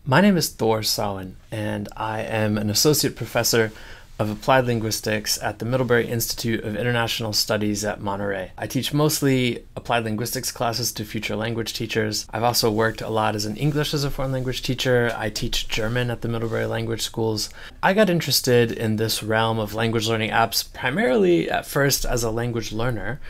My name is Sawin, and I am an associate professor of applied linguistics at the Middlebury Institute of International Studies at Monterey. I teach mostly applied linguistics classes to future language teachers. I've also worked a lot as an English as a foreign language teacher. I teach German at the Middlebury language schools. I got interested in this realm of language learning apps primarily at first as a language learner,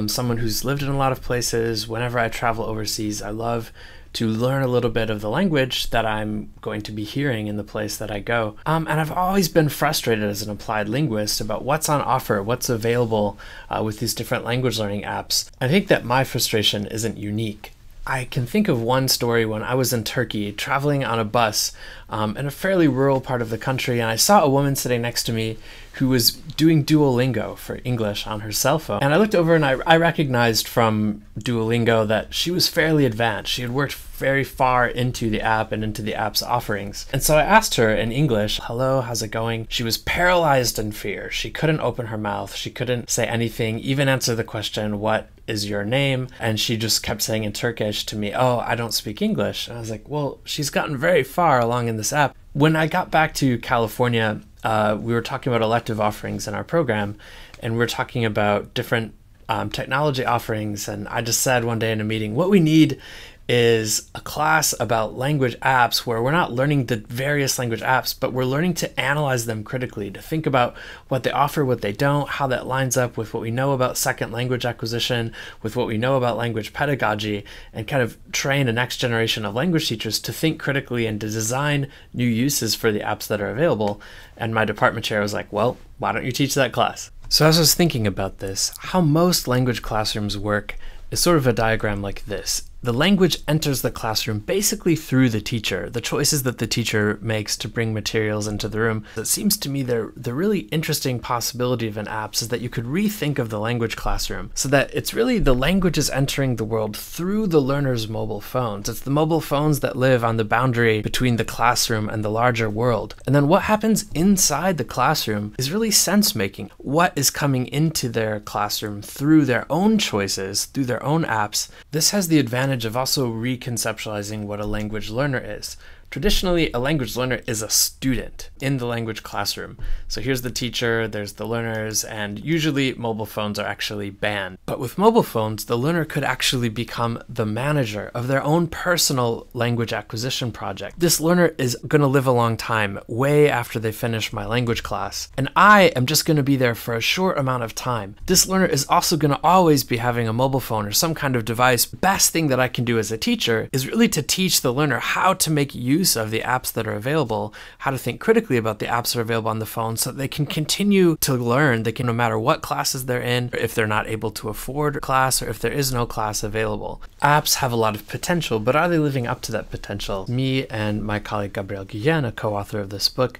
someone who's lived in a lot of places. Whenever I travel overseas, I love to learn a little bit of the language that I'm going to be hearing in the place that I go. And I've always been frustrated as an applied linguist about what's on offer, what's available with these different language learning apps. I think that my frustration isn't unique. I can think of one story when I was in Turkey traveling on a bus in a fairly rural part of the country, and I saw a woman sitting next to me who was doing Duolingo for English on her cell phone. And I looked over and I recognized from Duolingo that she was fairly advanced. She had worked very far into the app and into the app's offerings. And so I asked her in English, "Hello, how's it going?" She was paralyzed in fear. She couldn't open her mouth. She couldn't say anything, even answer the question, "What is your name?" And she just kept saying in Turkish to me, "Oh, I don't speak English." And I was like, well, she's gotten very far along in this app. When I got back to California, we were talking about elective offerings in our program, and we were talking about different technology offerings. And I just said one day in a meeting, what we need is a class about language apps where we're not learning the various language apps, but we're learning to analyze them critically, to think about what they offer, what they don't, how that lines up with what we know about second language acquisition, with what we know about language pedagogy, and kind of train a next generation of language teachers to think critically and to design new uses for the apps that are available. And my department chair was like, well, why don't you teach that class? So as I was thinking about this, how most language classrooms work is sort of a diagram like this. The language enters the classroom basically through the teacher, the choices that the teacher makes to bring materials into the room. It seems to me the really interesting possibility of an app is that you could rethink of the language classroom so that it's really the language is entering the world through the learner's mobile phones. It's the mobile phones that live on the boundary between the classroom and the larger world. And then what happens inside the classroom is really sense making. What is coming into their classroom through their own choices, through their own apps. This has the advantage of also reconceptualizing what a language learner is. Traditionally, a language learner is a student in the language classroom. So here's the teacher, there's the learners, and usually mobile phones are actually banned. But with mobile phones, the learner could actually become the manager of their own personal language acquisition project. This learner is going to live a long time, way after they finish my language class, and I am just going to be there for a short amount of time. This learner is also going to always be having a mobile phone or some kind of device. Best thing that I can do as a teacher is really to teach the learner how to make use of the apps that are available, how to think critically about the apps that are available on the phone so that they can continue to learn. They can, no matter what classes they're in, or if they're not able to afford a class, or if there is no class available. Apps have a lot of potential, but are they living up to that potential? Me and my colleague Gabriel Guillen, a co-author of this book,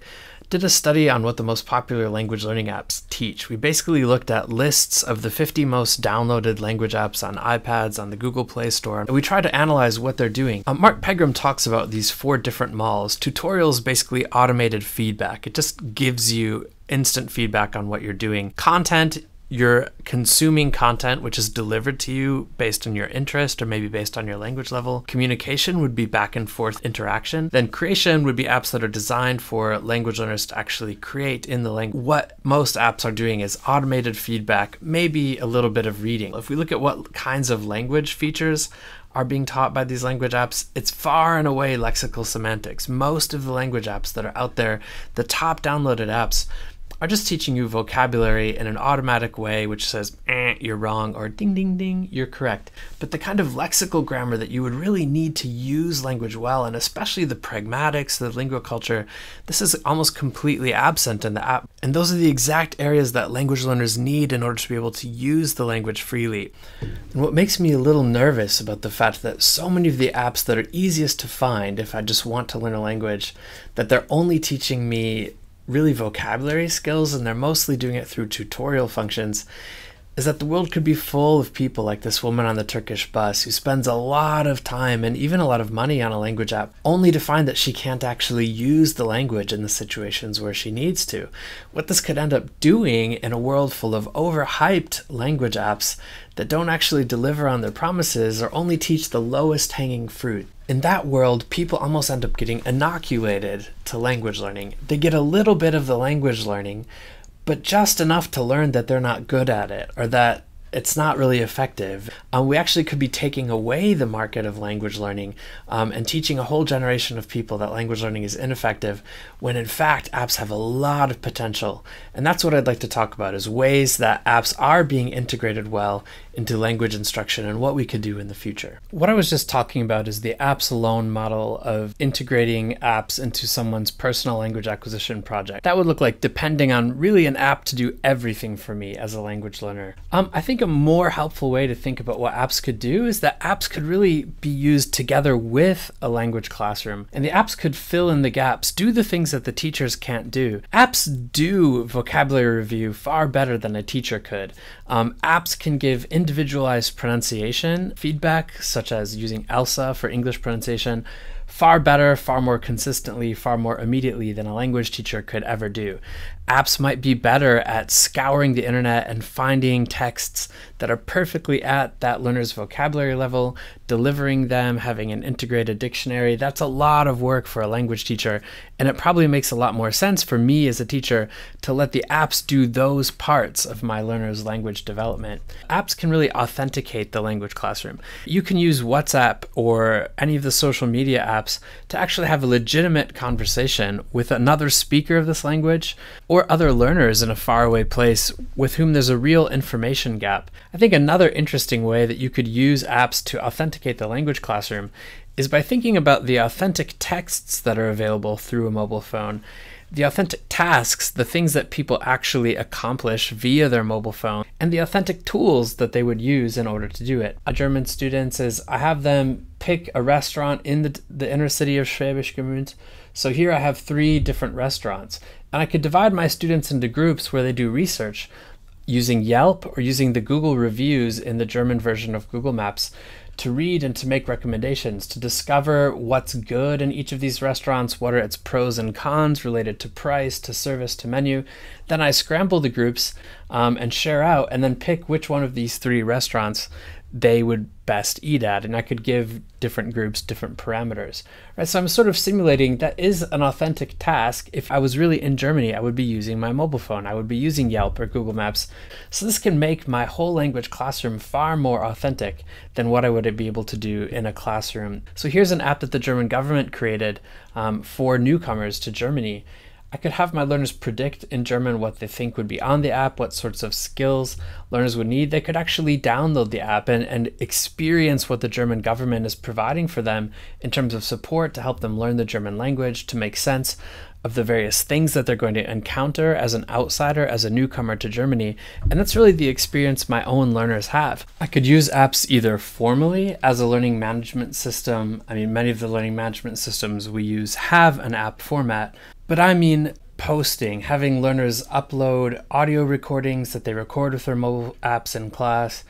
did a study on what the most popular language learning apps teach. We basically looked at lists of the 50 most downloaded language apps on iPads on the Google Play Store, and we tried to analyze what they're doing. Mark Pegram talks about these 4 different models. Tutorial is basically automated feedback. It just gives you instant feedback on what you're doing. Content, you're consuming content which is delivered to you based on your interest or maybe based on your language level. Communication would be back and forth interaction. Then creation would be apps that are designed for language learners to actually create in the language. What most apps are doing is automated feedback, maybe a little bit of reading. If we look at what kinds of language features are being taught by these language apps, it's far and away lexical semantics. Most of the language apps that are out there, the top downloaded apps, are just teaching you vocabulary in an automatic way which says, you're wrong, or ding, ding, ding, you're correct. But the kind of lexical grammar that you would really need to use language well, and especially the pragmatics, the linguoculture, this is almost completely absent in the app. And those are the exact areas that language learners need in order to be able to use the language freely. And what makes me a little nervous about the fact that so many of the apps that are easiest to find if I just want to learn a language, that they're only teaching me really vocabulary skills, and they're mostly doing it through tutorial functions, is that the world could be full of people like this woman on the Turkish bus who spends a lot of time and even a lot of money on a language app only to find that she can't actually use the language in the situations where she needs to. What this could end up doing in a world full of overhyped language apps that don't actually deliver on their promises or only teach the lowest hanging fruit. In that world, people almost end up getting inoculated to language learning. They get a little bit of the language learning, but just enough to learn that they're not good at it or that it's not really effective. We actually could be taking away the market of language learning and teaching a whole generation of people that language learning is ineffective, when in fact apps have a lot of potential. And that's what I'd like to talk about, is ways that apps are being integrated well into language instruction and what we could do in the future. What I was just talking about is the apps alone model of integrating apps into someone's personal language acquisition project. That would look like depending on really an app to do everything for me as a language learner. I think a more helpful way to think about what apps could do is that apps could really be used together with a language classroom, and the apps could fill in the gaps, do the things that the teachers can't do. Apps do vocabulary review far better than a teacher could. Apps can give individualized pronunciation feedback, such as using ELSA for English pronunciation, far better, far more consistently, far more immediately than a language teacher could ever do. Apps might be better at scouring the internet and finding texts that are perfectly at that learner's vocabulary level, delivering them, having an integrated dictionary. That's a lot of work for a language teacher, and it probably makes a lot more sense for me as a teacher to let the apps do those parts of my learner's language development. Apps can really authenticate the language classroom. You can use WhatsApp or any of the social media apps to actually have a legitimate conversation with another speaker of this language or other learners in a faraway place with whom there's a real information gap. I think another interesting way that you could use apps to authenticate the language classroom is by thinking about the authentic texts that are available through a mobile phone, the authentic tasks, the things that people actually accomplish via their mobile phone, and the authentic tools that they would use in order to do it. A German student says, I have them pick a restaurant in the inner city of Schwäbisch Gmünd. So here I have 3 different restaurants, and I could divide my students into groups where they do research using Yelp or using the Google reviews in the German version of Google Maps to read and to make recommendations, to discover what's good in each of these restaurants, what are its pros and cons related to price, to service, to menu. Then I scramble the groups and share out, and then pick which one of these 3 restaurants they would best eat at, and I could give different groups different parameters. Right, so I'm sort of simulating that is an authentic task. If I was really in Germany, I would be using my mobile phone. I would be using Yelp or Google Maps. So this can make my whole language classroom far more authentic than what I would be able to do in a classroom. So here's an app that the German government created for newcomers to Germany. I could have my learners predict in German what they think would be on the app, what sorts of skills learners would need. They could actually download the app and experience what the German government is providing for them in terms of support to help them learn the German language, to make sense of the various things that they're going to encounter as an outsider, as a newcomer to Germany. And that's really the experience my own learners have. I could use apps either formally as a learning management system. I mean, many of the learning management systems we use have an app format, but I mean posting, having learners upload audio recordings that they record with their mobile apps in class,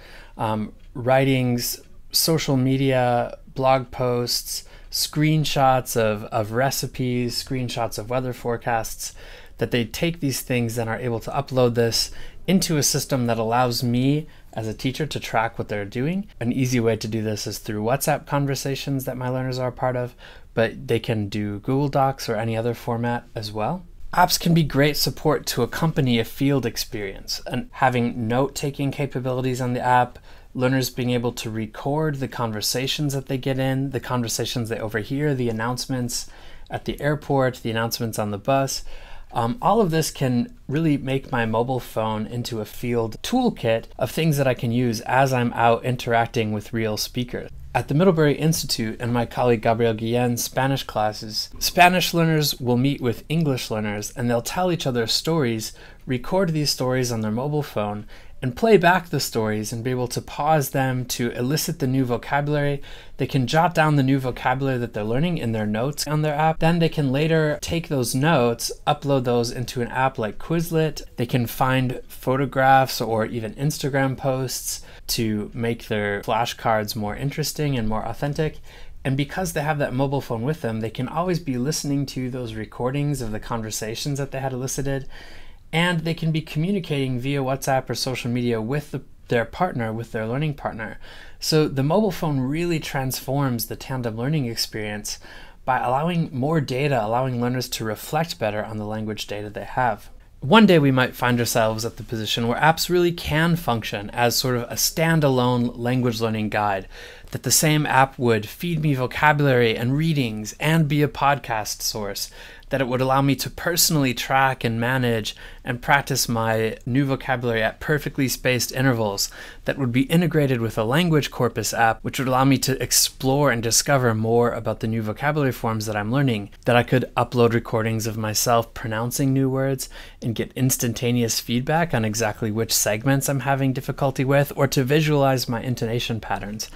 writings, social media, blog posts, screenshots of recipes, screenshots of weather forecasts, that they take these things and are able to upload this into a system that allows me as a teacher to track what they're doing. An easy way to do this is through WhatsApp conversations that my learners are a part of, but they can do Google Docs or any other format as well. Apps can be great support to accompany a field experience, and having note-taking capabilities on the app, learners being able to record the conversations that they get in, the conversations they overhear, the announcements at the airport, the announcements on the bus. All of this can really make my mobile phone into a field toolkit of things that I can use as I'm out interacting with real speakers. At the Middlebury Institute and my colleague Gabriel Guillen's Spanish classes, Spanish learners will meet with English learners and they'll tell each other stories, record these stories on their mobile phone, and play back the stories and be able to pause them to elicit the new vocabulary. They can jot down the new vocabulary that they're learning in their notes on their app. Then they can later take those notes, upload those into an app like Quizlet. They can find photographs or even Instagram posts to make their flashcards more interesting and more authentic. And because they have that mobile phone with them, they can always be listening to those recordings of the conversations that they had elicited. And they can be communicating via WhatsApp or social media with their partner, with their learning partner. So the mobile phone really transforms the tandem learning experience by allowing more data, allowing learners to reflect better on the language data they have. One day we might find ourselves at the position where apps really can function as sort of a standalone language learning guide, that the same app would feed me vocabulary and readings and be a podcast source, that it would allow me to personally track and manage and practice my new vocabulary at perfectly spaced intervals, that would be integrated with a language corpus app, which would allow me to explore and discover more about the new vocabulary forms that I'm learning, that I could upload recordings of myself pronouncing new words and get instantaneous feedback on exactly which segments I'm having difficulty with, or to visualize my intonation patterns.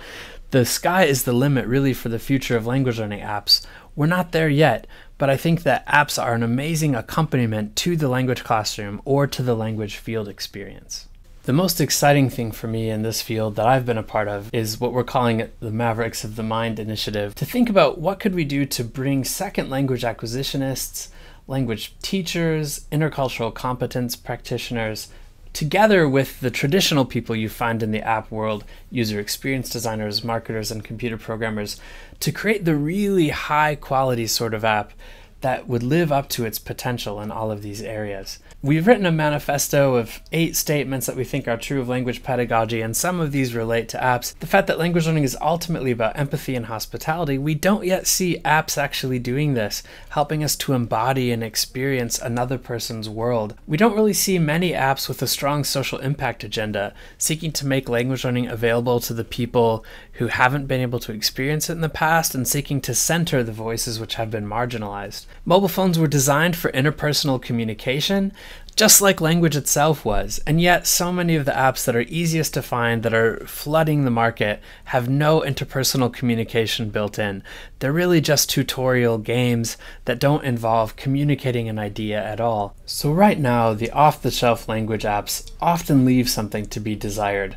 The sky is the limit really for the future of language learning apps. We're not there yet, but I think that apps are an amazing accompaniment to the language classroom or to the language field experience. The most exciting thing for me in this field that I've been a part of is what we're calling the Mavericks of the Mind initiative, to think about what could we do to bring second language acquisitionists, language teachers, intercultural competence practitioners, together with the traditional people you find in the app world, user experience designers, marketers, and computer programmers, to create the really high quality sort of app that would live up to its potential in all of these areas. We've written a manifesto of 8 statements that we think are true of language pedagogy, and some of these relate to apps. The fact that language learning is ultimately about empathy and hospitality, we don't yet see apps actually doing this, helping us to embody and experience another person's world. We don't really see many apps with a strong social impact agenda, seeking to make language learning available to the people who haven't been able to experience it in the past, and seeking to center the voices which have been marginalized. Mobile phones were designed for interpersonal communication, just like language itself was, and yet so many of the apps that are easiest to find, that are flooding the market, have no interpersonal communication built in. They're really just tutorial games that don't involve communicating an idea at all. So right now, the off-the-shelf language apps often leave something to be desired.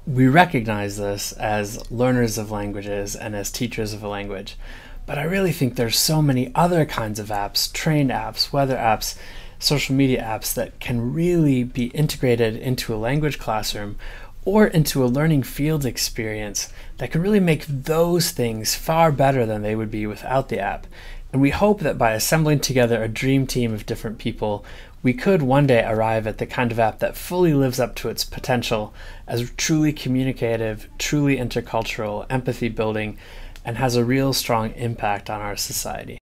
We recognize this as learners of languages and as teachers of a language. But I really think there's so many other kinds of apps, train apps, weather apps, social media apps that can really be integrated into a language classroom or into a learning field experience that can really make those things far better than they would be without the app. And we hope that by assembling together a dream team of different people, we could one day arrive at the kind of app that fully lives up to its potential as truly communicative, truly intercultural, empathy building, and has a real strong impact on our society.